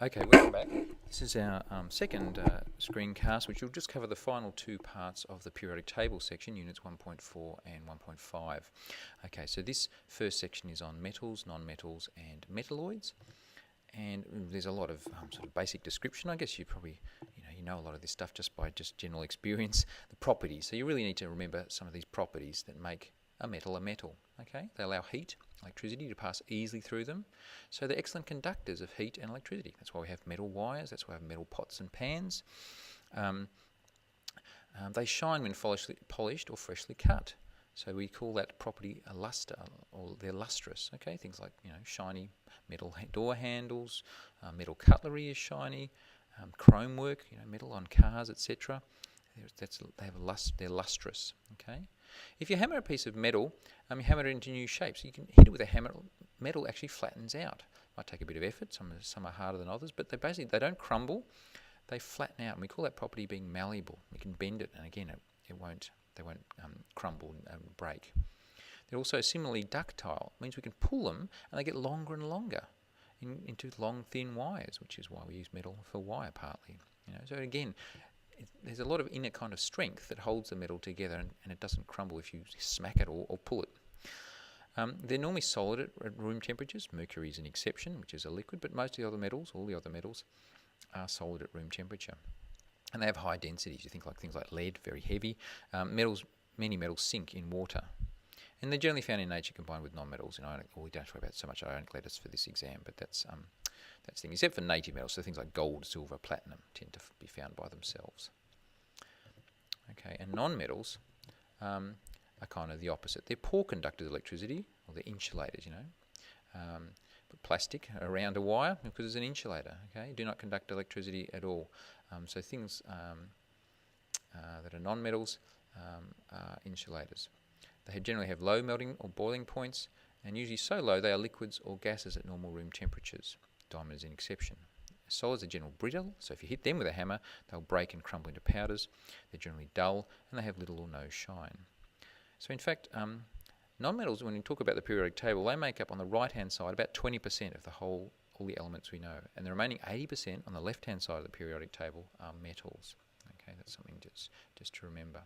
Okay, welcome back. This is our second screencast, which will just cover the final two parts of the periodic table section, units 1.4 and 1.5. Okay, so this first section is on metals, non-metals, and metalloids. And there's a lot of sort of basic description. I guess you probably, you know a lot of this stuff just by just general experience. The properties. So you really need to remember some of these properties that make a metal. Okay, they allow heat, electricity to pass easily through them. So they're excellent conductors of heat and electricity. That's why we have metal wires. That's why we have metal pots and pans. They shine when polished or freshly cut. So we call that property a luster, or they're lustrous. Okay, things like shiny metal door handles, metal cutlery is shiny, chrome work, metal on cars, etc. They're lustrous. Okay, if you hammer a piece of metal, you hammer it into new shapes. You can hit it with a hammer. Metal actually flattens out. Might take a bit of effort. Some are harder than others, but they don't crumble. They flatten out, and we call that property being malleable. We can bend it, and again, they won't crumble and break. They're also similarly ductile. It means we can pull them, and they get longer and longer into long, thin wires, which is why we use metal for wire partly. So again, there's a lot of inner kind of strength that holds the metal together, and it doesn't crumble if you smack it or pull it. They're normally solid at room temperatures. Mercury is an exception, which is a liquid, but most of the other metals, all the other metals, are solid at room temperature. And they have high densities. You think like things like lead, very heavy. Many metals sink in water. And they're generally found in nature combined with non-metals. We don't talk about so much ionic letters for this exam, but that's the thing. Except for native metals, so things like gold, silver, platinum tend to be found by themselves. Okay, and non-metals are kind of the opposite. They're poor conductors of electricity, or they're insulators, Put plastic around a wire because it's an insulator, okay? Do not conduct electricity at all. So things that are non-metals are insulators. They generally have low melting or boiling points, and usually so low they are liquids or gases at normal room temperatures. Diamond is an exception. Solids are generally brittle, so if you hit them with a hammer, they'll break and crumble into powders. They're generally dull, and they have little or no shine. So in fact, non-metals, when we talk about the periodic table, they make up on the right-hand side about 20% of all the elements we know, and the remaining 80% on the left-hand side of the periodic table are metals. Okay, that's something just to remember.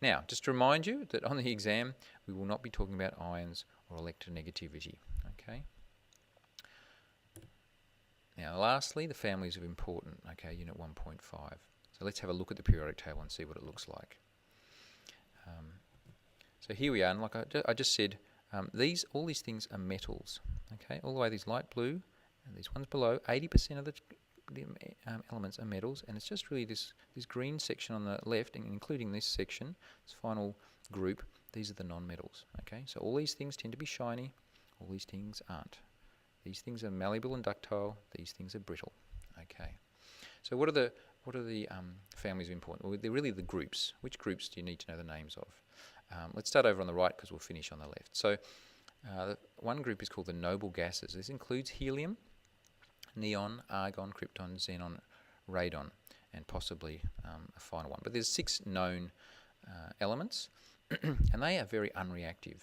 Now, just to remind you that on the exam, we will not be talking about ions or electronegativity. Okay. Now, lastly, the families of important. Okay, Unit 1.5. So let's have a look at the periodic table and see what it looks like. So here we are, and like I just said, all these things are metals. Okay, all the way these light blue, and these ones below, 80% of the elements are metals, and it's just really this green section on the left, including this section, this final group. These are the non-metals. Okay, so all these things tend to be shiny, all these things aren't. These things are malleable and ductile. These things are brittle. Okay, so what are the families of important? Well, they're really the groups. Which groups do you need to know the names of? Let's start over on the right because we'll finish on the left. So one group is called the noble gases. This includes helium, neon, argon, krypton, xenon, radon, and possibly a final one. But there's 6 known elements, and they are very unreactive.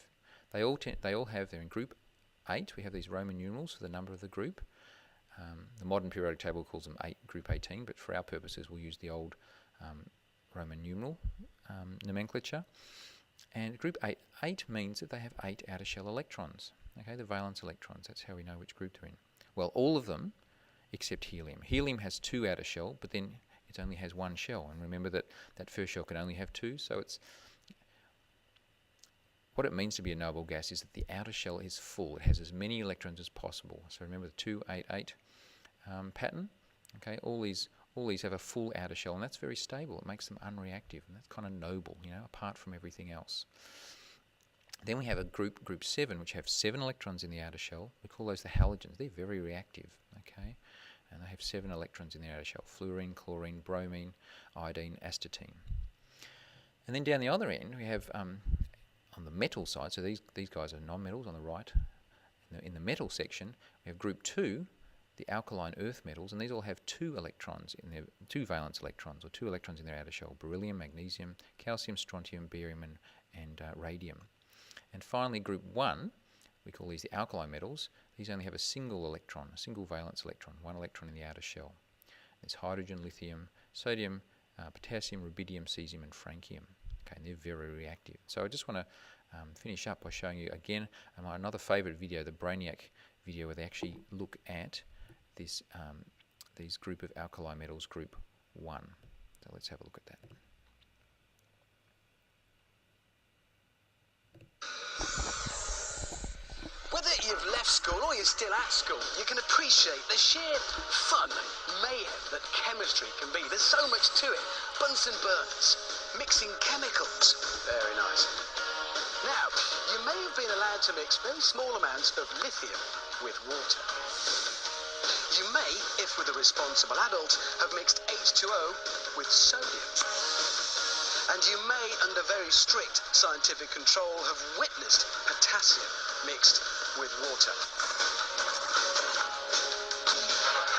They all have, they're in group 8. We have these Roman numerals for the number of the group. The modern periodic table calls them group 18, but for our purposes we'll use the old Roman numeral nomenclature. And group 8 means that they have 8 outer shell electrons. Okay, the valence electrons. That's how we know which group they're in. Well, all of them except helium. Helium has 2 outer shell, but then it only has 1 shell. And remember that first shell can only have 2, so it's what it means to be a noble gas is that the outer shell is full. It has as many electrons as possible. So remember the 2-8-8 pattern. Okay, all these have a full outer shell, and that's very stable. It makes them unreactive, and that's kind of noble, apart from everything else. Then we have a group 7, which have 7 electrons in the outer shell. We call those the halogens. They're very reactive, okay? And they have 7 electrons in the outer shell: fluorine, chlorine, bromine, iodine, astatine. And then down the other end, we have on the metal side, so these guys are non-metals on the right. In the metal section, we have group 2, the alkaline earth metals, and these all have 2 electrons in their 2 valence electrons, or 2 electrons in their outer shell: beryllium, magnesium, calcium, strontium, barium, and radium. And finally, group 1, we call these the alkali metals. these only have a single electron, a single valence electron, one electron in the outer shell. There's hydrogen, lithium, sodium, potassium, rubidium, cesium, and francium. Okay, and they're very reactive. So I just want to finish up by showing you again another favourite video, the Brainiac video, where they actually look at this these group of alkali metals, group 1. So let's have a look at that. Whether you've left school or you're still at school, you can appreciate the sheer fun, mayhem that chemistry can be. There's so much to it. Bunsen burners, mixing chemicals. Very nice. Now, you may have been allowed to mix very small amounts of lithium with water. You may, if with a responsible adult, have mixed H2O with sodium. And you may, under very strict scientific control, have witnessed potassium mixed with water.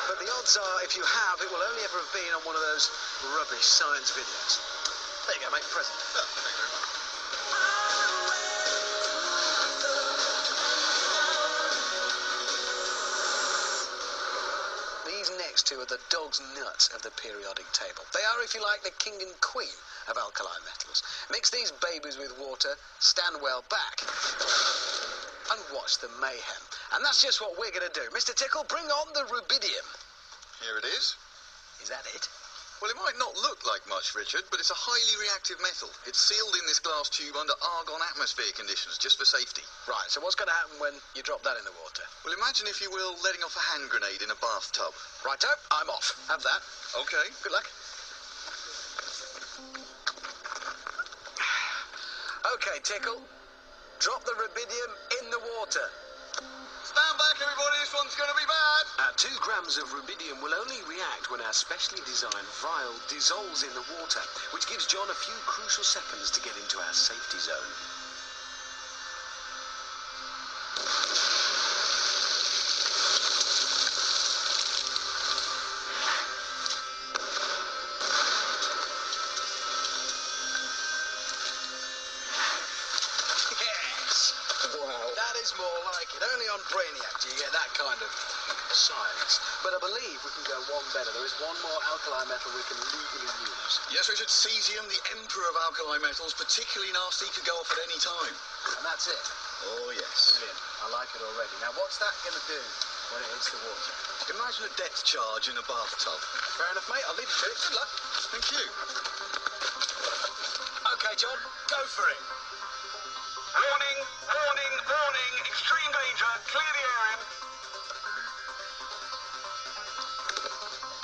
But the odds are, if you have, it will only ever have been on one of those rubbish science videos. There you go, mate, present. Oh, thank you very much. Next to are the dog's nuts of the periodic table. They are, if you like, the king and queen of alkali metals. Mix these babies with water, stand well back, and watch the mayhem. And that's just what we're going to do. Mr. Tickle, bring on the rubidium. Here it is. Is that it? Well, it might not look like much, Richard, but it's a highly reactive metal. It's sealed in this glass tube under argon atmosphere conditions, just for safety. Right, so what's going to happen when you drop that in the water? Well, imagine, if you will, letting off a hand grenade in a bathtub. Righto, I'm off. Have that. Okay. Good luck. Okay, Tickle. Drop the rubidium in the water. Stand back, everybody. This one's going to be bad. 2 grams of rubidium will only react when our specially designed vial dissolves in the water, which gives John a few crucial seconds to get into our safety zone. More like it. Only on Brainiac do you get that kind of science. But I believe we can go one better. There is one more alkali metal we can legally use. Yes, Richard, cesium, the emperor of alkali metals, particularly nasty, could go off at any time. And that's it? Oh, yes. Brilliant. I like it already. Now, what's that going to do when it hits the water? Imagine a depth charge in a bathtub. Fair enough, mate. I'll leave it to it. Good luck. Thank you. Okay, John, go for it. Warning, warning, warning, extreme danger, clear the area.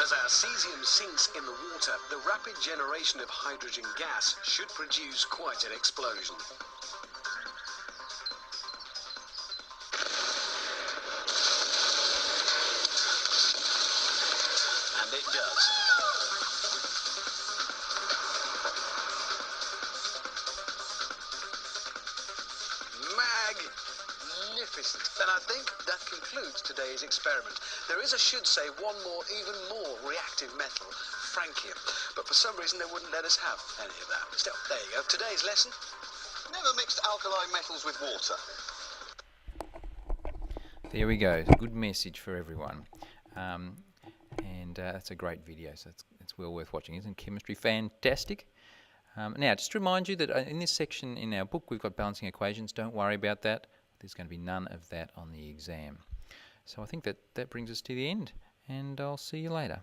As our cesium sinks in the water, the rapid generation of hydrogen gas should produce quite an explosion. And it does. Magnificent. And I think that concludes today's experiment. There is, I should say, one more, even more reactive metal, francium. But for some reason, they wouldn't let us have any of that. Still, there you go. Today's lesson. Never mixed alkali metals with water. There we go. Good message for everyone. And that's a great video, so it's well worth watching. Isn't chemistry fantastic? Now, just to remind you that in this section in our book, we've got balancing equations. Don't worry about that. There's going to be none of that on the exam. So I think that brings us to the end, and I'll see you later.